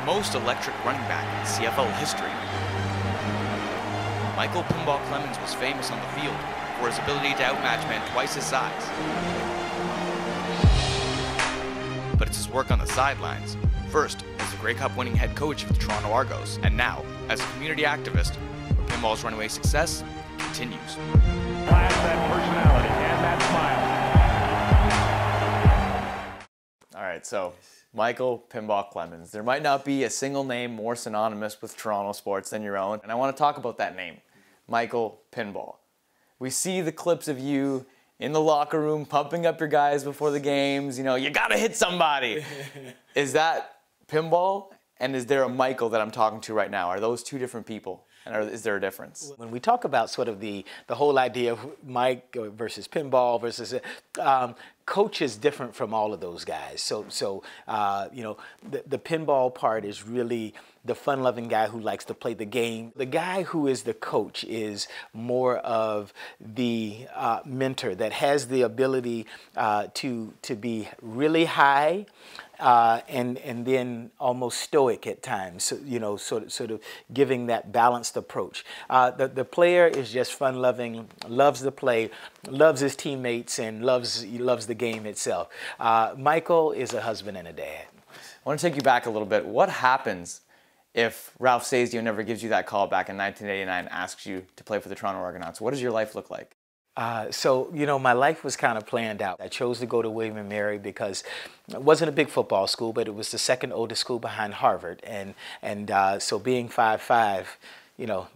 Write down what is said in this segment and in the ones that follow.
most electric running back in CFL history. Michael Pinball Clemons was famous on the field for his ability to outmatch men twice his size. But it's his work on the sidelines, first as the Grey Cup winning head coach of the Toronto Argos, and now as a community activist, where Pinball's runaway success continues. Class, that personality and that smile. All right, so Michael Pinball Clemons. There might not be a single name more synonymous with Toronto sports than your own, and I want to talk about that name, Michael Pinball. We see the clips of you in the locker room pumping up your guys before the games. You know, you gotta hit somebody. Is that Pinball? And is there a Michael that I'm talking to right now? Are those two different people? And is there a difference? When we talk about sort of the whole idea of Mike versus Pinball versus coach is different from all of those guys. So you know, the pinball part is really the fun-loving guy who likes to play the game. The guy who is the coach is more of the mentor that has the ability to be really high and then almost stoic at times. So, you know, sort of giving that balanced approach. The player is just fun-loving, loves the play, loves his teammates, and loves the game itself. Michael is a husband and a dad. I want to take you back a little bit. What happens if Ralph Sazio never gives you that call back in 1989 and asks you to play for the Toronto Argonauts? What does your life look like? So, you know, my life was kind of planned out. I chose to go to William & Mary because it wasn't a big football school, but it was the second oldest school behind Harvard. And so being 5'5", you know,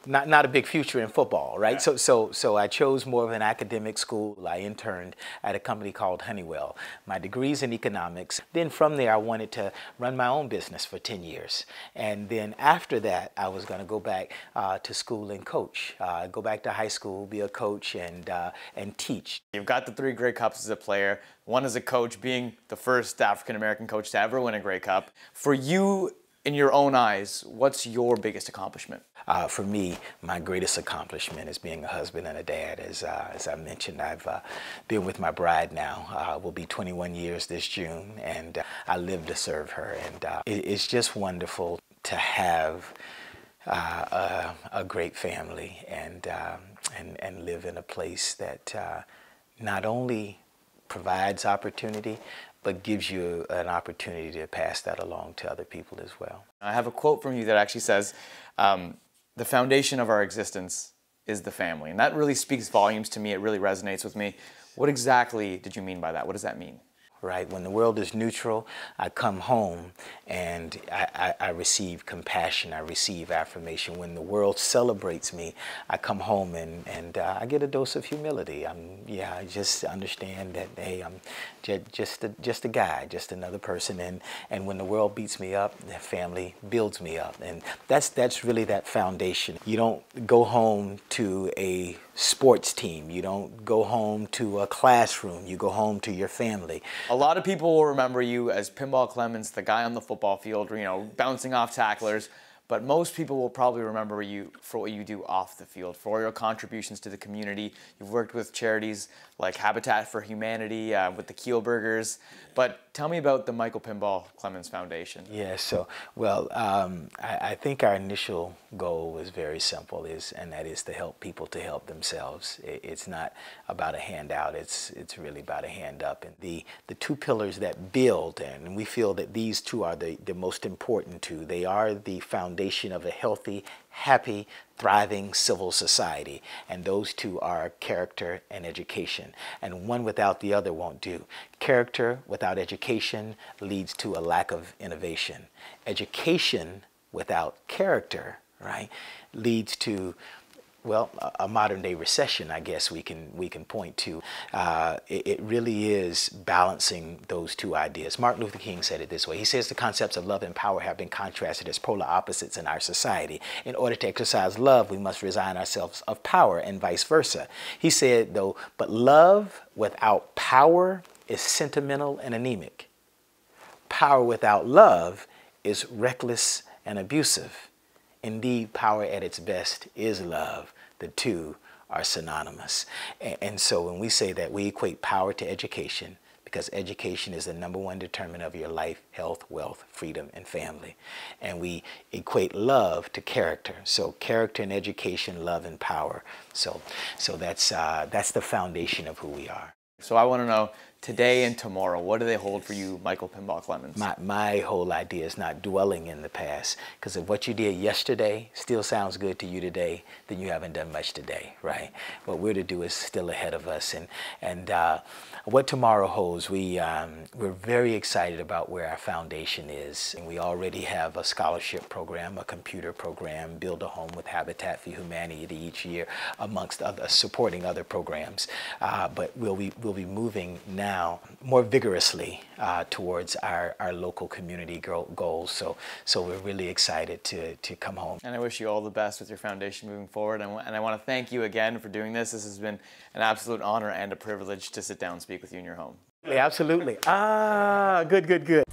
not a big future in football, right? Yeah. So I chose more of an academic school. I interned at a company called Honeywell. My degree's in economics. Then from there, I wanted to run my own business for 10 years. And then after that, I was going to go back to school and coach. Go back to high school, be a coach, and teach. You've got the 3 Grey Cups as a player, one as a coach, being the first African-American coach to ever win a Grey Cup. For you, in your own eyes, what's your biggest accomplishment? For me, my greatest accomplishment is being a husband and a dad. As I mentioned, I've been with my bride now. Will be 21 years this June, and I live to serve her. And it's just wonderful to have a great family and live in a place that not only provides opportunity, but gives you an opportunity to pass that along to other people as well. I have a quote from you that actually says, the foundation of our existence is the family. And that really speaks volumes to me. It really resonates with me. What exactly did you mean by that? What does that mean? Right, when the world is neutral, I come home and I receive compassion, I receive affirmation. When the world celebrates me, I come home and I get a dose of humility. I just understand that, hey, I'm just a guy, just another person. And when the world beats me up, the family builds me up. And that's really that foundation. You don't go home to a sports team. You don't go home to a classroom. You go home to your family. A lot of people will remember you as Pinball Clemons, the guy on the football field, you know, bouncing off tacklers. But most people will probably remember you for what you do off the field, for your contributions to the community. You've worked with charities like Habitat for Humanity, with the Kielburgers. But tell me about the Michael Pinball Clemons Foundation. Yeah, so, well, I think our initial goal was very simple, and that is to help people to help themselves. It's not about a handout, it's really about a hand up. And the 2 pillars that build, and we feel that these 2 are the most important 2. They are the foundation of a healthy, happy, thriving civil society. And those 2 are character and education. And one without the other won't do. Character without education leads to a lack of innovation. Education without character, right, leads to, well, a modern day recession, I guess we can point to. It really is balancing those 2 ideas. Martin Luther King said it this way. He says the concepts of love and power have been contrasted as polar opposites in our society. In order to exercise love, we must resign ourselves of power and vice versa. He said, though, but love without power is sentimental and anemic. Power without love is reckless and abusive. Indeed, power at its best is love. The 2 are synonymous. And so when we say that, we equate power to education, because education is the #1 determinant of your life, health, wealth, freedom, and family. And we equate love to character. So character and education, love and power. So that's the foundation of who we are. So I want to know, today and tomorrow, what do they hold for you, Michael Pinball Clemons? My whole idea is not dwelling in the past, because if what you did yesterday still sounds good to you today, then you haven't done much today, right? What we're to do is still ahead of us, and what tomorrow holds, we're very excited about where our foundation is, and we already have a scholarship program, a computer program, Build a Home with Habitat for Humanity each year, amongst other supporting other programs, but we'll be moving now more vigorously towards our local community goals. So we're really excited to come home. And I wish you all the best with your foundation moving forward. And I want to thank you again for doing this. This has been an absolute honor and a privilege to sit down and speak with you in your home. Absolutely. Good.